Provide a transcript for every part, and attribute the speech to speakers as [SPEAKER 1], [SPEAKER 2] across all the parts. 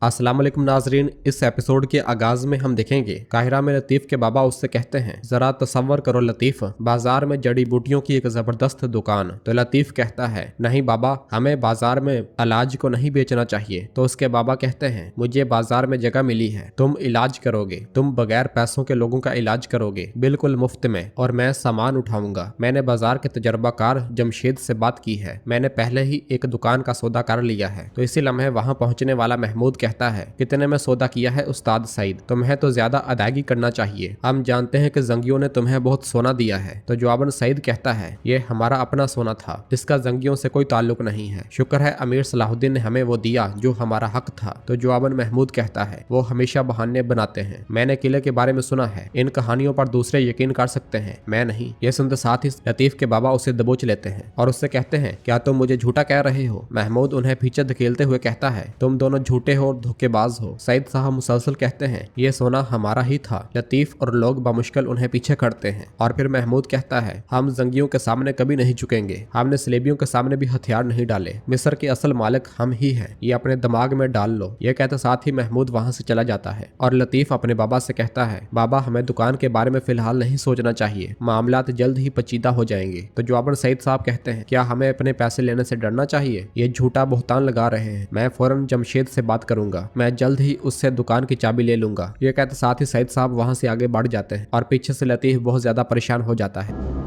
[SPEAKER 1] अस्सलाम वालेकुम नाजरीन। इस एपिसोड के आगाज में हम देखेंगे काहिरा में लतीफ के बाबा उससे कहते हैं, जरा तसव्वुर करो लतीफ, बाजार में जड़ी बूटियों की एक जबरदस्त दुकान। तो लतीफ कहता है, नहीं बाबा, हमें बाजार में इलाज को नहीं बेचना चाहिए। तो उसके बाबा कहते हैं, मुझे बाजार में जगह मिली है, तुम इलाज करोगे, तुम बगैर पैसों के लोगों का इलाज करोगे, बिल्कुल मुफ्त में, और मैं सामान उठाऊंगा। मैंने बाजार के तजर्बाकार जमशेद से बात की है, मैंने पहले ही एक दुकान का सौदा कर लिया है। तो इसी लम्हे वहां पहुंचने वाला महमूद कहता है, कितने में सौदा किया है उस्ताद सईद? तुम्हें तो ज्यादा अदायगी करना चाहिए, हम जानते हैं कि जंगियों ने तुम्हें बहुत सोना दिया है। तो जवाबन सईद कहता है, ये हमारा अपना सोना था, इसका जंगियों से कोई ताल्लुक नहीं है। शुक्र है अमीर सलाहुद्दीन ने हमें वो दिया जो हमारा हक था। तो जवाबन महमूद कहता है, वो हमेशा बहाने बनाते हैं, मैंने किले के बारे में सुना है, इन कहानियों पर दूसरे यकीन कर सकते हैं, मैं नहीं। ये सुनते साथ ही लतीफ के बाबा उसे दबोच लेते हैं और उससे कहते हैं, क्या तुम मुझे झूठा कह रहे हो? महमूद उन्हें पीछे धकेलते हुए कहता है, तुम दोनों झूठे हो और धोखेबाज हो। सईद साहब मुसलसल कहते हैं, ये सोना हमारा ही था। लतीफ और लोग बामुश्किल उन्हें पीछे करते हैं और फिर महमूद कहता है, हम जंगियों के सामने कभी नहीं झुकेंगे, हमने सलेबियों के सामने भी हथियार नहीं डाले, मिस्र के असल मालिक हम ही हैं, ये अपने दिमाग में डाल लो। ये कहते साथ ही महमूद वहां से चला जाता है और लतीफ अपने बाबा से कहता है, बाबा हमें दुकान के बारे में फिलहाल नहीं सोचना चाहिए, मामलात जल्द ही पेचीदा हो जाएंगे। तो जवाबन सईद साहब कहते हैं, क्या हमें अपने पैसे लेने से डरना चाहिए? ये झूठा बुहतान लगा रहे हैं, मैं फौरन जमशेद से बात करूंगा, मैं जल्द ही उससे दुकान की चाबी ले लूंगा। ये कहते साथ ही सईद साहब वहां से आगे बढ़ जाते हैं और पीछे से लतीफ बहुत ज्यादा परेशान हो जाता है।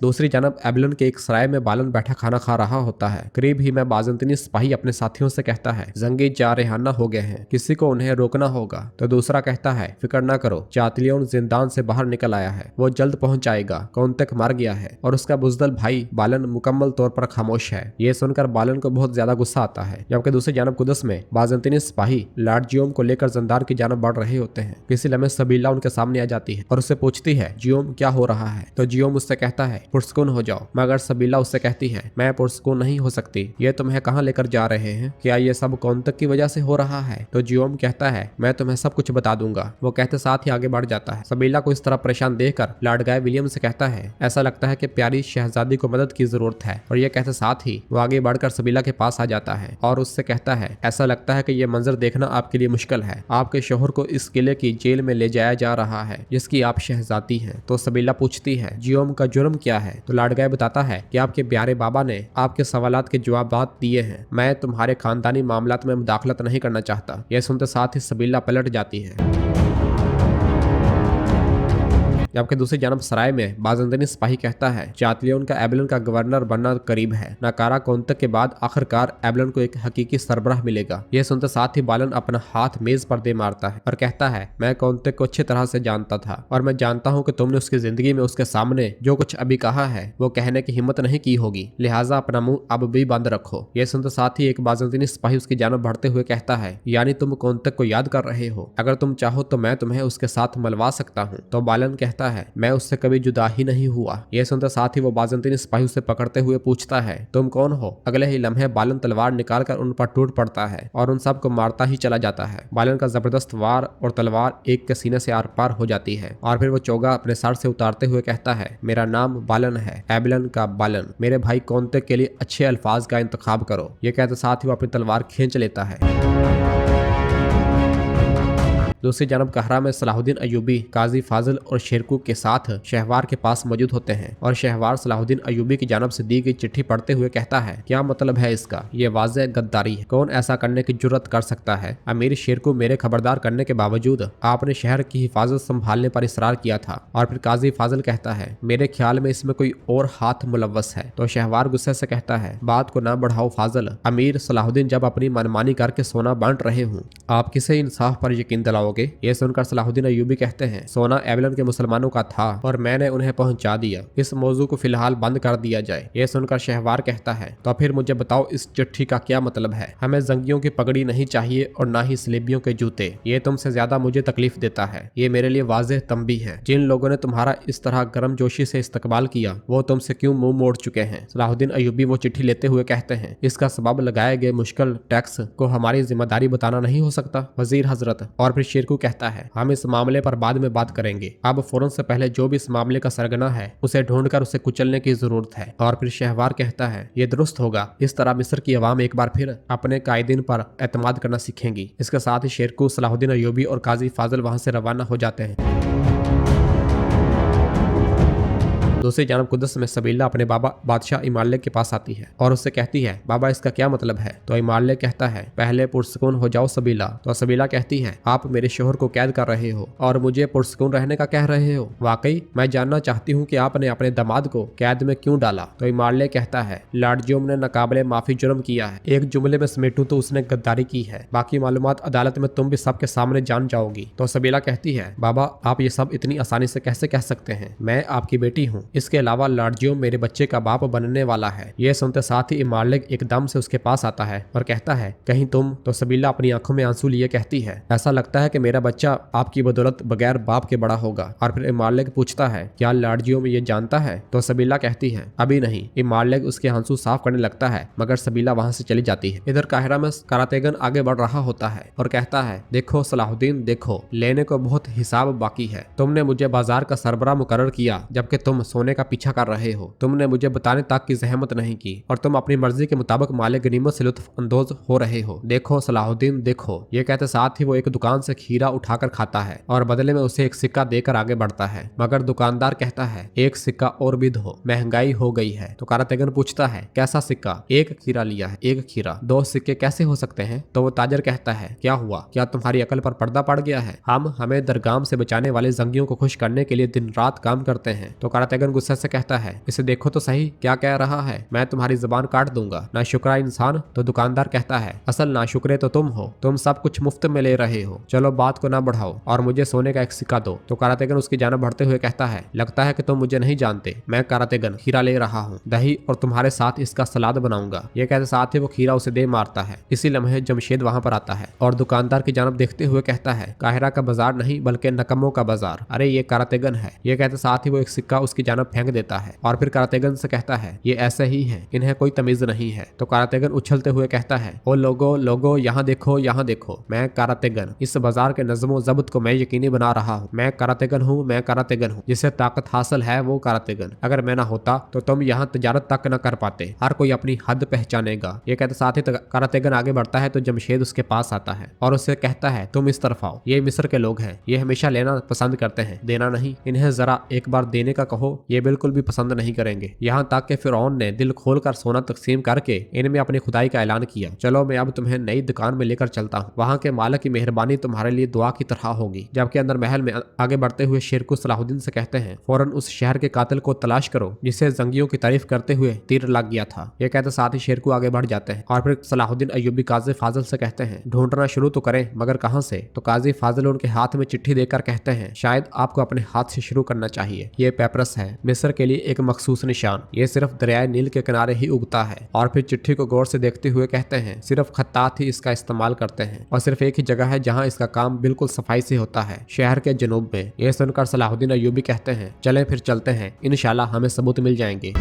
[SPEAKER 1] दूसरी जानब एबलन के एक सराय में बालन बैठा खाना खा रहा होता है। करीब ही में बाजंतनी सिपाही अपने साथियों से कहता है, जंगी जारहाना हो गए हैं, किसी को उन्हें रोकना होगा। तो दूसरा कहता है, फिक्र ना करो, चातलियों जिंदान से बाहर निकल आया है, वो जल्द पहुंच जाएगा, कौन तक मर गया है और उसका बुजदल भाई बालन मुकम्मल तौर पर खामोश है। ये सुनकर बालन को बहुत ज्यादा गुस्सा आता है। जबकि दूसरी जानब कुदस में बाजंतनी सिपाही लॉर्ड जियोम को लेकर जंदार की जानब बढ़ रहे होते हैं। किसी लम्हे सबीला उनके सामने आ जाती है और उससे पूछती है, जियोम क्या हो रहा है? तो जियोम उससे कहता है, पुरस्कून हो जाओ। मगर सबीला उससे कहती है, मैं पुरस्कून नहीं हो सकती, ये तुम्हें कहाँ लेकर जा रहे हैं? क्या ये सब कौन तक की वजह से हो रहा है? तो जियोम कहता है, मैं तुम्हें सब कुछ बता दूंगा। वो कहते साथ ही आगे बढ़ जाता है। सबीला को इस तरह परेशान देखकर लॉर्ड गाय विलियम से कहता है, ऐसा लगता है कि प्यारी शहजादी को मदद की जरूरत है। और ये कहते साथ ही वो आगे बढ़कर सबीला के पास आ जाता है और उससे कहता है, ऐसा लगता है कि ये मंजर देखना आपके लिए मुश्किल है, आपके शोहर को इस किले की जेल में ले जाया जा रहा है जिसकी आप शहजादी हैं। तो सबीला पूछती है, जियोम का जुर्म क्या है? तो लॉर्ड गाय बताता है कि आपके प्यारे बाबा ने आपके सवालात के जवाब दिए हैं, मैं तुम्हारे खानदानी मामलात में मुदाखलत नहीं करना चाहता। यह सुनते साथ ही सबीला पलट जाती है। जबकि दूसरी जानब सराय में बाजंदनी सिपाही कहता है, चातलियोन का एबलन का गवर्नर बनना करीब है, नाकारा कौंतक के बाद आखिरकार एबलन को एक हकीकी सरबराह मिलेगा। यह सुनते साथ ही बालन अपना हाथ मेज पर दे मारता है और कहता है, मैं कौंतक को अच्छी तरह से जानता था और मैं जानता हूँ कि तुमने उसकी जिंदगी में उसके सामने जो कुछ अभी कहा है वो कहने की हिम्मत नहीं की होगी, लिहाजा अपना मुंह अब भी बंद रखो। यह सुनते साथ ही एक बाजंदनी सिपाही उसकी जानब बढ़ते हुए कहता है, यानी तुम कौंतक को याद कर रहे हो, अगर तुम चाहो तो मैं तुम्हें उसके साथ मिलवा सकता हूँ। तो बालन कहता है, मैं उससे कभी जुदा ही नहीं हुआ। यह सुनते साथ ही वो बाजंतीनी सिपाही उसे पकड़ते हुए पूछता है, तुम कौन हो? अगले ही लम्हे बालन तलवार निकालकर उन पर टूट पड़ता है और उन सबको मारता ही चला जाता है। बालन का जबरदस्त वार और तलवार एक के सीने से आर पार हो जाती है और फिर वो चोगा अपने सर से उतारते हुए कहता है, मेरा नाम बालन है, एबलन का बालन, मेरे भाई कौंतक के लिए अच्छे अल्फाज का इंतखाब करो। ये कहते साथ ही वो अपनी तलवार खींच लेता है। दूसरी जानब कहरा में सलाहुद्दीन अयूबी काजी फाजिल और शेरकू के साथ शहवार के पास मौजूद होते हैं और शहवार सलाहुद्दीन अयूबी की जानब से दी गई चिट्ठी पढ़ते हुए कहता है, क्या मतलब है इसका? ये वाज़ेह गद्दारी है, कौन ऐसा करने की जुर्रत कर सकता है? अमीर शेरकू, मेरे खबरदार करने के बावजूद आपने शहर की हिफाजत संभालने पर इसरार किया था। और फिर काजी फाजिल कहता है, मेरे ख्याल में इसमें कोई और हाथ मुलव्वस है। तो शहवार गुस्से से कहता है, बात को ना बढ़ाओ फाजिल, अमीर सलाहुद्दीन जब अपनी मनमानी करके सोना बांट रहे हूँ, आप किसे इंसाफ पर यकीन दिलाओगे? ये सुनकर सलाहुद्दीन अयूबी कहते हैं, सोना एबलन के मुसलमानों का था और मैंने उन्हें पहुंचा दिया, इस मौजू को फिलहाल बंद कर दिया जाए। ये सुनकर शहवार कहता है, तो फिर मुझे बताओ इस चिट्ठी का क्या मतलब है? हमें जंगियों की पगड़ी नहीं चाहिए और ना ही सलेबियों के जूते, ये तुमसे ज्यादा मुझे तकलीफ देता है। ये मेरे लिए वाज़ेह तंबी है, जिन लोगों ने तुम्हारा इस तरह गर्मजोशी से इस्तकबाल किया वो तुमसे क्यों मुंह मोड़ चुके हैं? सलाहुद्दीन अयूबी वो चिट्ठी लेते हुए कहते हैं, इसका सबब लगाए गए मुश्किल टैक्स को हमारी जिम्मेदारी बताना नहीं हो सकता वजीर हजरत। और फिर शेरकू कहता है हम इस मामले पर बाद में बात करेंगे, अब फौरन से पहले जो भी इस मामले का सरगना है उसे ढूंढकर उसे कुचलने की जरूरत है। और फिर शहवार कहता है ये दुरुस्त होगा, इस तरह मिस्र की अवाम एक बार फिर अपने कायदीन पर एतमाद करना सीखेंगी। इसके साथ ही शेरकू, सलाहुद्दीन अय्यूबी और काजी फाजिल वहां से रवाना हो जाते हैं। दूसरी जानब कुदस में सबीला अपने बाबा बादशाह इमाले के पास आती है और उससे कहती है बाबा इसका क्या मतलब है। तो इमाले कहता है पहले पुरसकून हो जाओ सबीला। तो सबीला कहती है आप मेरे शोहर को कैद कर रहे हो और मुझे पुरसकून रहने का कह रहे हो। वाकई मैं जानना चाहती हूँ कि आपने अपने दामाद को कैद में क्यों डाला। तो इमाले कहता है लॉर्ड जोम ने नाकाबिले माफी जुर्म किया है, एक जुमले में समेटूं तो उसने गद्दारी की है, बाकी मालूमात अदालत में तुम भी सबके सामने जान जाओगी। तो सबीला कहती है बाबा आप ये सब इतनी आसानी से कैसे कह सकते हैं, मैं आपकी बेटी हूँ, इसके अलावा लॉर्ड जोम मेरे बच्चे का बाप बनने वाला है। ये सुनते साथ ही इमालिक एकदम से उसके पास आता है और कहता है कहीं तुम। तो सबीला अपनी आंखों में आंसू लिए कहती है ऐसा लगता है कि मेरा बच्चा आपकी बदौलत बगैर बाप के बड़ा होगा। और फिर इमालिक पूछता है क्या लॉर्ड जोम ये जानता है। तो सबीला कहती है अभी नहीं। इमालिक उसके आंसू साफ करने लगता है मगर सबीला वहां से चली जाती है। इधर काहिरा में करातेगन आगे बढ़ रहा होता है और कहता है देखो सलाहुद्दीन देखो, लेने को बहुत हिसाब बाकी है। तुमने मुझे बाजार का सरबरा मुकर्रर किया जबकि तुम सोने का पीछा कर रहे हो। तुमने मुझे बताने तक की जहमत नहीं की और तुम अपनी मर्जी के मुताबिक माले गनीमत से लुत्फ अंदोज हो रहे हो। देखो सलाहुद्दीन देखो। ये कहते साथ ही वो एक दुकान से खीरा उठाकर खाता है और बदले में उसे एक सिक्का देकर आगे बढ़ता है। मगर दुकानदार कहता है एक सिक्का और भी दो, महंगाई हो गई है। तो करातेगन पूछता है कैसा सिक्का। एक खीरा लिया है। एक खीरा, दो सिक्के कैसे हो सकते हैं। तो वो ताजर कहता है क्या हुआ, क्या तुम्हारी अकल पर पर्दा पड़ गया है। हम हमें दरगाम से बचाने वाले जंगियों को खुश करने के लिए दिन रात काम करते हैं। तो करातेगन गुस्से से कहता है इसे देखो तो सही क्या कह रहा है, मैं तुम्हारी जुबान काट दूंगा, नाशुक्रा इंसान। तो दुकानदार कहता है असल नाशुक्रे तो तुम हो, तुम सब कुछ मुफ्त में ले रहे हो, चलो बात को ना बढ़ाओ और मुझे सोने का एक सिक्का दो। तो करातेगन उसकी जान बढ़ते हुए कहता है लगता है कि तुम मुझे नहीं जानते, मैं करातेगन खीरा ले रहा हूँ, दही और तुम्हारे साथ इसका सलाद बनाऊंगा। ये कहते साथ ही वो खीरा उसे दे मारता है। इसी लम्हे जमशेद वहां पर आता है और दुकानदार की जानब देखते हुए कहता है काहिरा का बाजार नहीं बल्कि नकमों का बाजार, अरे ये करातेगन है। ये कहते साथ ही वो एक सिक्का उसकी जानब फेंक देता है और फिर करातेगन से कहता है ये ऐसे ही है, इन्हें कोई तमीज नहीं है। तो करातेगन उछलते हुए कहता है ओ लोगो लोगो यहाँ देखो यहाँ देखो, मैं करातेगन, इस बाजार के नज़्मो ज़ब्त को मैं यकीनी बना रहा हूँ। मैं करातेगन हूँ, मैं करातेगन हूँ, जिसे ताकत हासिल है वो करातेगन। अगर मैं ना होता तो तुम यहाँ तजारत तक न कर पाते, हर कोई अपनी हद पहचानेगा। ये कहते साथ ही करातेगन आगे बढ़ता है तो जमशेद उसके पास आता है और उससे कहता है तुम इस तरफ आओ, ये मिस्र के लोग हैं, ये हमेशा लेना पसंद करते हैं, देना नहीं। इन्हें जरा एक बार देने का कहो, ये बिल्कुल भी पसंद नहीं करेंगे। यहाँ तक कि फिरौन ने दिल खोलकर सोना तकसीम करके इनमें अपनी खुदाई का ऐलान किया। चलो मैं अब तुम्हें नई दुकान में लेकर चलता हूँ, वहाँ के मालिक की मेहरबानी तुम्हारे लिए दुआ की तरह होगी। जबकि अंदर महल में आगे बढ़ते हुए शेरकू सलाहुद्दीन से कहते हैं फौरन उस शहर के कातिल को तलाश करो जिसे जंगियों की तारीफ करते हुए तीर लग गया था। ये कहते साथ ही शेरकू आगे बढ़ जाते हैं और फिर सलाहुद्दीन अय्यूबी काजी फाजिल से कहते हैं ढूंढना शुरू तो करें मगर कहाँ से। तो काजी फाजिल उनके हाथ में चिट्ठी देकर कहते हैं शायद आपको अपने हाथ से शुरू करना चाहिए। ये पेपरस है, मिस्र के लिए एक मखसूस निशान, ये सिर्फ दरियाए नील के किनारे ही उगता है। और फिर चिट्ठी को गौर से देखते हुए कहते हैं सिर्फ खत्तात ही इसका इस्तेमाल करते हैं और सिर्फ एक ही जगह है जहां इसका काम बिल्कुल सफाई से होता है, शहर के जनूब में। यह सुनकर सलाहुद्दीन अय्यूबी कहते हैं चलें फिर चलते हैं, इंशाल्लाह हमें सबूत मिल जाएंगे।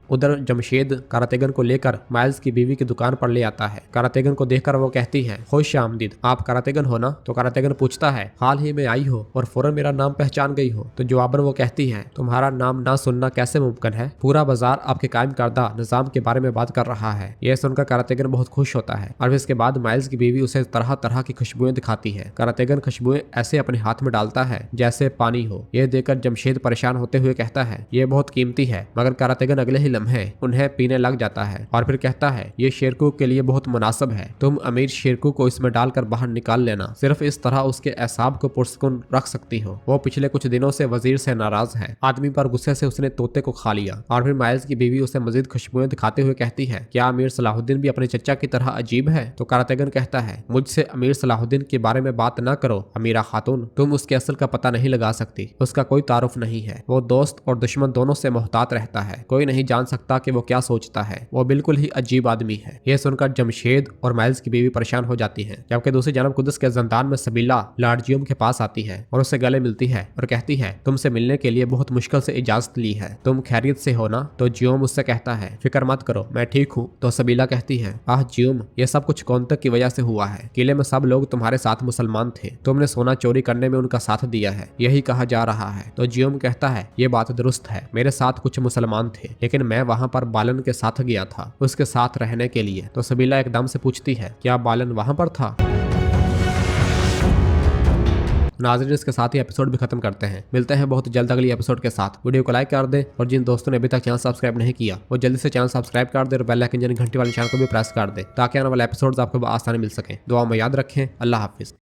[SPEAKER 1] उधर जमशेद करातेगन को लेकर माइल्स की बीवी की दुकान पर ले आता है। करातेगन को देखकर वो कहती है खुश आमदीद, आप करातेगन हो ना। तो करातेगन पूछता है हाल ही में आई हो और फौरन मेरा नाम पहचान गई हो। तो जवाबन वो कहती है तुम्हारा नाम ना सुनना कैसे मुमकिन है, पूरा बाजार आपके कायम करदा निजाम के बारे में बात कर रहा है। यह सुनकर करातेगन बहुत खुश होता है और फिर इसके बाद माइल्स की बीवी उसे तरह तरह की खुशबुएं दिखाती है। करातेगन खुशबुएं ऐसे अपने हाथ में डालता है जैसे पानी हो। यह देखकर जमशेद परेशान होते हुए कहता है ये बहुत कीमती है, मगर करातेगन अगले ही लम्हे उन्हें पीने लग जाता है और फिर कहता है ये शेरकू के लिए बहुत मुनासिब है, तुम अमीर शेरकू को इसमें डालकर बाहर निकाल लेना, सिर्फ इस तरह उसके एसाब को पुरसकुन रख सकती हो। वो पिछले कुछ दिनों से वजीर से नाराज है। आदमी पर गुस्से से उसने तोते को खा लिया। और फिर माइल्स की बीवी उसे मजीद खुशबुएं दिखाते हुए कहती है क्या अमीर सलाहुद्दीन भी अपने चचा की तरह अजीब है। तो करातेगन कहता है मुझसे अमीर सलाहुद्दीन के बारे में बात न करो अमीरा खातून, तुम उसके असल का पता नहीं लगा सकती, उसका कोई तारुफ नहीं है। वो दोस्त और दुश्मन दोनों से मोहतात रहता है, कोई नहीं जान सकता कि वो क्या सोचता है। वो बिल्कुल ही अजीब आदमी है। यह सुनकर जमशेद और माइल्स की बीवी परेशान हो जाती है, जबकि दूसरी जानब कुदस के जंदान में सबीला लॉर्ड जियोम के पास आती है और उससे गले मिलती है और कहती है, तुमसे मिलने के लिए बहुत मुश्किल से इजाजत ली है, तुम खैरियत से हो ना? तो जियोम उससे कहता है, फिक्र मत करो, मैं ठीक हूँ। तो सबीला कहती है, आह जियोम, ये सब कुछ कौंतक की वजह से हुआ है। किले में सब लोग तुम्हारे साथ मुसलमान थे, तुमने सोना चोरी करने में उनका साथ दिया है, यही कहा जा रहा है। तो जियोम कहता है, ये बात दुरुस्त है, मेरे साथ कुछ मुसलमान थे, लेकिन मैं वहां पर बालन के साथ गया था, उसके साथ रहने के लिए। तो सबीला एकदम से पूछती है, क्या बालन वहां पर था? नाज़रीन, इसके साथ ही एपिसोड भी खत्म करते हैं। मिलते हैं बहुत जल्द अगली एपिसोड के साथ। वीडियो को लाइक कर दें और जिन दोस्तों ने अभी तक चैनल सब्सक्राइब नहीं किया वो जल्दी से चैनल सब्सक्राइब कर दे और बेल आइकन यानी घंटी वाले निशान को भी प्रेस कर दे, ताकि आने वाले एपिसोड्स आपको आसानी मिल सके। दुआ में याद रखें। अल्लाह हाफिज।